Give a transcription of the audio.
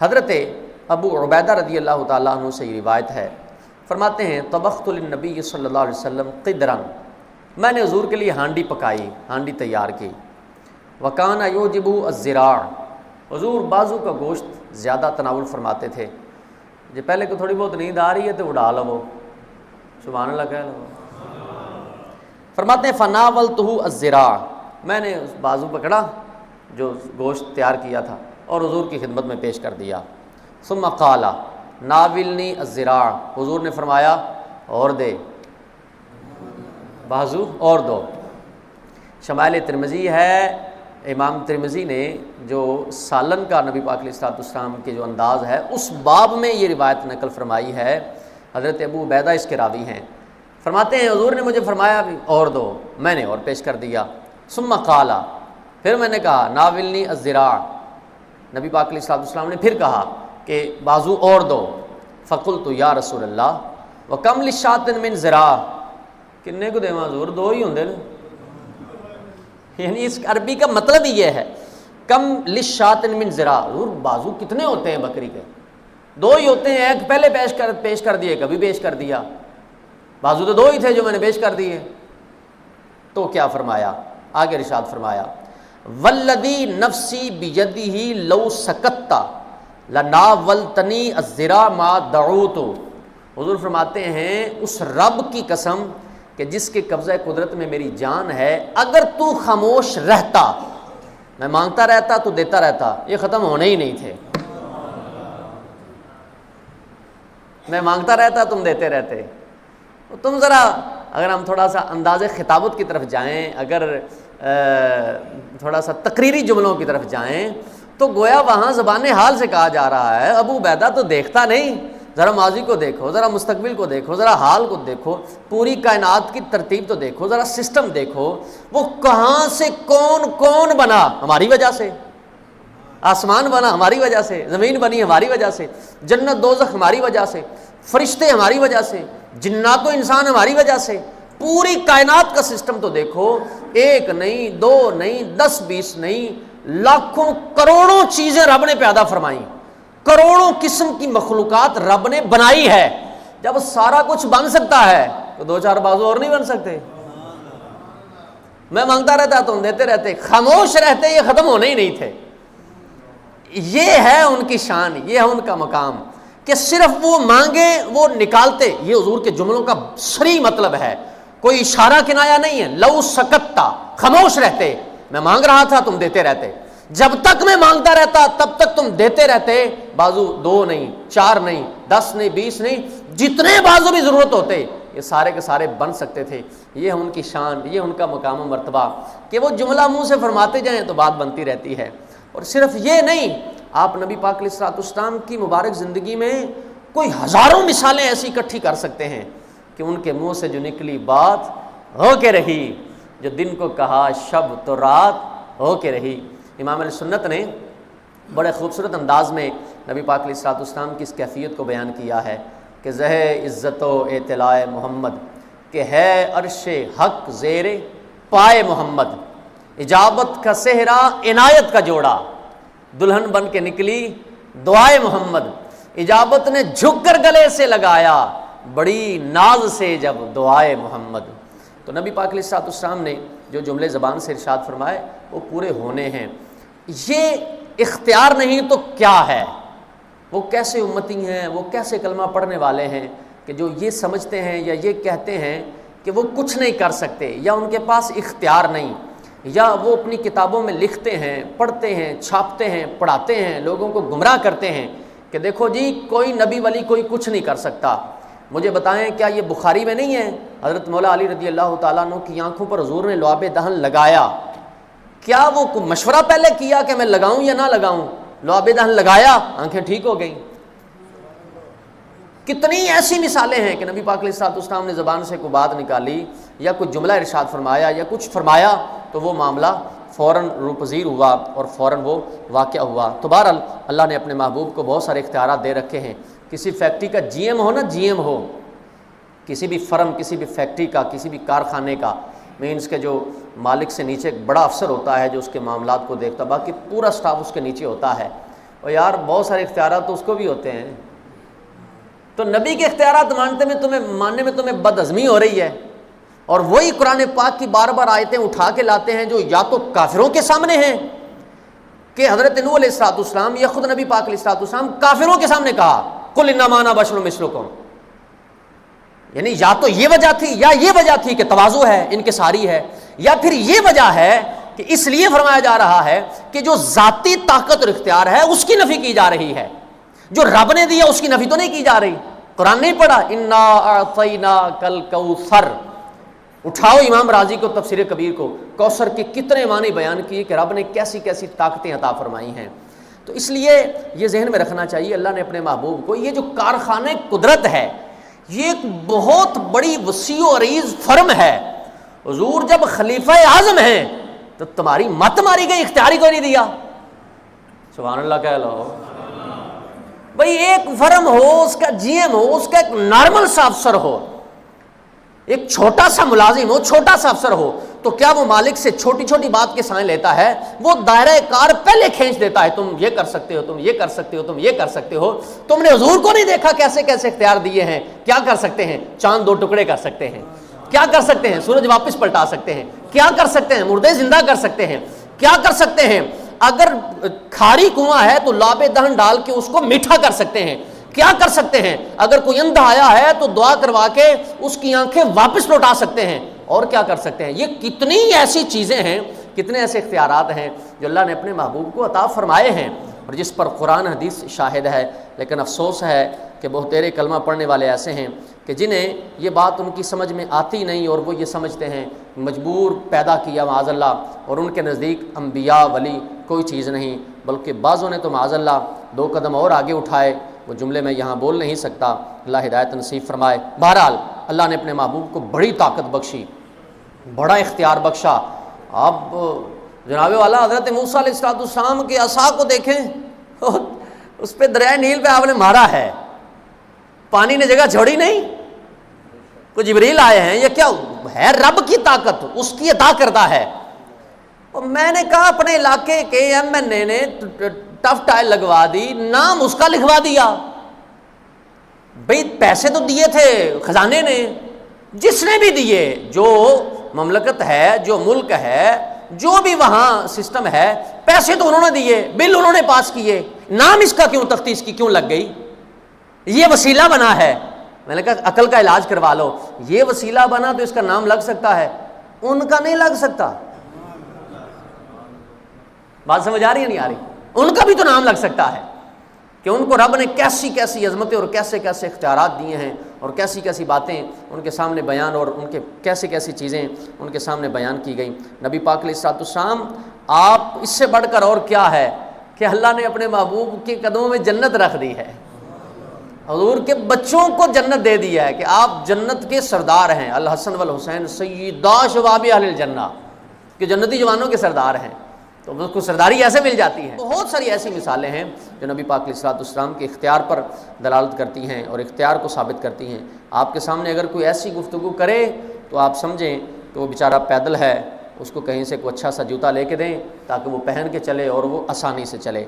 حضرت ابو عبیدہ رضی اللہ تعالیٰ عنہ سے یہ روایت ہے، فرماتے ہیں طبخت للنبی صلی اللہ علیہ وسلم قدرا، میں نے حضور کے لیے ہانڈی پکائی، ہانڈی تیار کی، وکان یوجب الذراع، حضور بازو کا گوشت زیادہ تناول فرماتے تھے، جو پہلے کو تھوڑی بہت نیند آ رہی ہے تو اڑا لو، سبحان اللہ کہہ لو۔ فرماتے ہیں فناولتہ الذراع، میں نے اس بازو پکڑا جو گوشت تیار کیا تھا اور حضور کی خدمت میں پیش کر دیا۔ ثم قال ناولنی الذراع، حضور نے فرمایا اور دے، بازو اور دو۔ شمائل ترمذی ہے، امام ترمذی نے جو سالن کا نبی پاک علیہ الصلوۃ والسلام کے جو انداز ہے اس باب میں یہ روایت نقل فرمائی ہے، حضرت ابو عبیدہ اس کے راوی ہیں۔ فرماتے ہیں حضور نے مجھے فرمایا اور دو، میں نے اور پیش کر دیا۔ ثم قال، پھر میں نے کہا ناولنی الذراع، نبی پاک علیہ الصلوۃ والسلام نے پھر کہا کہ بازو اور دو۔ فقلت یا رسول اللہ وکم للشاۃ من ذراع، کنے کو دیواں حضور، دو ہی ہوندے نے، یعنی اس عربی کا مطلب ہی یہ ہے کم للشاۃ من ذراع، حضور بازو کتنے ہوتے ہیں بکری کے؟ دو ہی ہوتے ہیں، ایک پہلے پیش کر دیے، کبھی پیش کر دیا، بازو تو دو ہی تھے جو میں نے پیش کر دیے۔ تو کیا فرمایا؟ آگے ارشاد فرمایا والذی نفسی بیدہ لو سکت لناولتنی الذراع ما دعوت، حضور فرماتے ہیں اس رب کی قسم کہ جس کے قبضہ قدرت میں میری جان ہے، اگر تو خاموش رہتا، میں مانگتا رہتا تو دیتا رہتا، یہ ختم ہونے ہی نہیں تھے، میں مانگتا رہتا تم دیتے رہتے۔ تم ذرا اگر ہم تھوڑا سا انداز خطابت کی طرف جائیں، اگر تھوڑا سا تقریری جملوں کی طرف جائیں تو گویا وہاں زبان حال سے کہا جا رہا ہے ابو عبیدہ تو دیکھتا نہیں، ذرا ماضی کو دیکھو، ذرا مستقبل کو دیکھو، ذرا حال کو دیکھو، پوری کائنات کی ترتیب تو دیکھو، ذرا سسٹم دیکھو، وہ کہاں سے کون بنا؟ ہماری وجہ سے، آسمان بنا ہماری وجہ سے، زمین بنی ہماری وجہ سے، جنت دوزخ ہماری وجہ سے، فرشتے ہماری وجہ سے، جنات و انسان ہماری وجہ سے، پوری کائنات کا سسٹم تو دیکھو، ایک نہیں، دو نہیں، 10 20 نہیں، لاکھوں کروڑوں چیزیں رب نے پیدا فرمائیں، کروڑوں قسم کی مخلوقات رب نے بنائی ہے۔ جب سارا کچھ بن سکتا ہے تو 2 4 بازو اور نہیں بن سکتے؟ میں مانگتا رہتا تم دیتے رہتے، خاموش رہتے، یہ ختم ہونے ہی نہیں تھے۔ یہ ہے ان کی شان، یہ ہے ان کا مقام کہ صرف وہ مانگے وہ نکالتے۔ یہ حضور کے جملوں کا صریح مطلب ہے، کوئی اشارہ کنایا نہیں ہے۔ لو سکتا، خاموش رہتے، میں مانگ رہا تھا تم دیتے رہتے، جب تک میں مانگتا رہتا تب تک تم دیتے رہتے۔ بازو 2 نہیں، 4 نہیں، 10 نہیں، 20 نہیں، جتنے بازو بھی ضرورت ہوتے یہ سارے کے سارے بن سکتے تھے۔ یہ ان کی شان، یہ ان کا مقام و مرتبہ کہ وہ جملہ منہ سے فرماتے جائیں تو بات بنتی رہتی ہے۔ اور صرف یہ نہیں، آپ نبی پاک علیہ الصلوۃ والسلام کی مبارک زندگی میں کوئی ہزاروں مثالیں ایسی اکٹھی کر سکتے ہیں کہ ان کے منہ سے جو نکلی بات ہو کے رہی، جو دن کو کہا شب تو رات ہو کے رہی۔ امام علیہ سنت نے بڑے خوبصورت انداز میں نبی پاک علیہ الصلوۃ والسلام کی اس کیفیت کو بیان کیا ہے کہ زہ عزت و اطلاع محمد، کہ ہے عرش حق زیر پائے محمد، اجابت کا صحرا عنایت کا جوڑا، دلہن بن کے نکلی دعائے محمد، اجابت نے جھک کر گلے سے لگایا بڑی ناز سے جب دعائے محمد۔ تو نبی پاک علیہ الصلوۃ والسلام نے جو جملے زبان سے ارشاد فرمائے وہ پورے ہونے ہیں۔ یہ اختیار نہیں تو کیا ہے؟ وہ کیسے امتی ہیں، وہ کیسے کلمہ پڑھنے والے ہیں کہ جو یہ سمجھتے ہیں یا یہ کہتے ہیں کہ وہ کچھ نہیں کر سکتے، یا ان کے پاس اختیار نہیں، یا وہ اپنی کتابوں میں لکھتے ہیں، پڑھتے ہیں، چھاپتے ہیں، پڑھاتے ہیں، لوگوں کو گمراہ کرتے ہیں کہ دیکھو جی کوئی نبی ولی کوئی کچھ نہیں کر سکتا۔ مجھے بتائیں کیا یہ بخاری میں نہیں ہے؟ حضرت مولا علی رضی اللہ تعالیٰ عنہ کی آنکھوں پر حضور نے لعاب دہن لگایا، کیا وہ مشورہ پہلے کیا کہ میں لگاؤں یا نہ لگاؤں؟ لعاب دہن لگایا، آنکھیں ٹھیک ہو گئیں۔ کتنی ایسی مثالیں ہیں کہ نبی پاک علیہ الصلوۃ والسلام نے زبان سے کوئی بات نکالی یا کوئی جملہ ارشاد فرمایا یا کچھ فرمایا تو وہ معاملہ فوراً روپذیر ہوا اور فوراً وہ واقعہ ہوا۔ تو بہرحال اللہ نے اپنے محبوب کو بہت سارے اختیارات دے رکھے ہیں۔ کسی فیکٹری کا جی ایم ہو نا، جی ایم ہو کسی بھی فرم، کسی بھی فیکٹری کا، کسی بھی کارخانے کا، مینس کے جو مالک سے نیچے ایک بڑا افسر ہوتا ہے جو اس کے معاملات کو دیکھتا، باقی پورا سٹاف اس کے نیچے ہوتا ہے، اور یار بہت سارے اختیارات تو اس کو بھی ہوتے ہیں، تو نبی کے اختیارات ماننے میں تمہیں بدعزمی ہو رہی ہے، اور وہی قرآن پاک کی بار بار آیتیں اٹھا کے لاتے ہیں جو یا تو کافروں کے سامنے ہیں کہ حضرت نوح علیہ السلام یا خود نبی پاک علیہ السلام کافروں کے سامنے کہا قل انما انا بشر مثلکم، یعنی یا تو یہ وجہ تھی یا یہ وجہ تھی کہ تواضع ہے، انکساری ہے، یا پھر یہ وجہ ہے کہ اس لیے فرمایا جا رہا ہے کہ جو ذاتی طاقت اور اختیار ہے اس کی نفی کی جا رہی ہے، جو رب نے دیا اس کی نفی تو نہیں کی جا رہی۔ قرآن نہیں پڑھا انا اعطیناک الکوثر، اٹھاؤ امام راضی کو تفسیر کبیر کو، کوثر کے کتنے معنی بیان کیے کہ رب نے کیسی کیسی طاقتیں عطا فرمائی ہیں۔ تو اس لیے یہ ذہن میں رکھنا چاہیے اللہ نے اپنے محبوب کو، یہ جو کارخانہ قدرت ہے یہ ایک بہت بڑی وسیع و عریض فرم ہے۔ حضور جب خلیفہ اعظم ہیں تو تمہاری مت ماری گئی، اختیاری کو نہیں دیا، سبحان اللہ کہہ لو بھئی۔ ایک فرم ہو، اس کا جی ایم ہو، اس کا ایک نارمل سا افسر ہو، ایک چھوٹا سا ملازم ہو، چھوٹا سا افسر ہو، تو کیا وہ مالک سے چھوٹی چھوٹی بات کے سائن لیتا ہے؟ وہ دائرہ کار پہلے کھینچ دیتا ہے، تم یہ کر سکتے ہو، تم یہ کر سکتے ہو، تم یہ کر سکتے ہو۔ تم نے حضور کو نہیں دیکھا کیسے کیسے اختیار دیے ہیں؟ کیا کر سکتے ہیں؟ چاند 2 ٹکڑے کر سکتے ہیں، کیا کر سکتے ہیں؟ سورج واپس پلٹا سکتے ہیں، کیا کر سکتے ہیں؟ مردے زندہ کر سکتے ہیں، کیا کر سکتے ہیں؟ اگر کھاری کنواں ہے تو لاب دہن ڈال کے اس کو میٹھا کر سکتے ہیں، کیا کر سکتے ہیں؟ اگر کوئی اندھا آیا ہے تو دعا کروا کے اس کی آنکھیں واپس لوٹا سکتے ہیں، اور کیا کر سکتے ہیں؟ یہ کتنی ایسی چیزیں ہیں، کتنے ایسے اختیارات ہیں جو اللہ نے اپنے محبوب کو عطا فرمائے ہیں، اور جس پر قرآن حدیث شاہد ہے۔ لیکن افسوس ہے کہ بہتیرے کلمہ پڑھنے والے ایسے ہیں کہ جنہیں یہ بات ان کی سمجھ میں آتی نہیں، اور وہ یہ سمجھتے ہیں مجبور پیدا کیا معاذ اللہ، اور ان کے نزدیک انبیاء ولی کوئی چیز نہیں، بلکہ بعضوں نے تو معاذ اللہ 2 قدم اور آگے اٹھائے، وہ جملے میں یہاں بول نہیں سکتا، اللہ ہدایت نصیب فرمائے۔ بہرحال اللہ نے اپنے محبوب کو بڑی طاقت بخشی، بڑا اختیار بخشا۔ اب جناب والا حضرت موسیٰ علیہ السلام کے عصا کو دیکھیں، اس پہ دریائے نیل پہ آپ نے مارا ہے، پانی نے جگہ چھوڑی نہیں، کوئی جبریل آئے ہیں، یہ کیا ہے؟ رب کی طاقت، اس کی عطا کردہ ہے۔ اور میں نے کہا اپنے علاقے کے ایم این اے نے ٹف ٹائل لگوا دی، نام اس کا لکھوا دیا، بھئی پیسے تو دیے تھے خزانے نے، جس نے بھی دیے، جو مملکت ہے، جو ملک ہے، جو بھی وہاں سسٹم ہے، پیسے تو انہوں نے دیے، بل انہوں نے پاس کیے، نام اس کا کیوں تختیش کی کیوں لگ گئی؟ یہ وسیلہ بنا ہے۔ میں نے کہا عقل کا علاج کروا لو، یہ وسیلہ بنا تو اس کا نام لگ سکتا ہے، ان کا نہیں لگ سکتا۔ بات سمجھ آ رہی ہے نہیں آ رہی؟ ان کا بھی تو نام لگ سکتا ہے کہ ان کو رب نے کیسی کیسی عظمتیں اور کیسے کیسے اختیارات دیے ہیں، اور کیسی کیسی باتیں ان کے سامنے بیان، اور ان کے کیسی کیسی چیزیں ان کے سامنے بیان کی گئیں۔ نبی پاک علیہ السلام، آپ اس سے بڑھ کر اور کیا ہے کہ اللہ نے اپنے محبوب کے قدموں میں جنت رکھ دی ہے، حضور کے بچوں کو جنت دے دیا ہے کہ آپ جنت کے سردار ہیں، الحسن والحسین سیدا شباب اہل الجنہ، کہ جنتی جوانوں کے سردار ہیں، تو اس کو سرداری ایسے مل جاتی ہے۔ بہت ساری ایسی مثالیں ہیں جو نبی پاک علیہ السلام کے اختیار پر دلالت کرتی ہیں اور اختیار کو ثابت کرتی ہیں۔ آپ کے سامنے اگر کوئی ایسی گفتگو کرے تو آپ سمجھیں کہ وہ بیچارہ پیدل ہے، اس کو کہیں سے کوئی اچھا سا جوتا لے کے دیں تاکہ وہ پہن کے چلے اور وہ آسانی سے چلے۔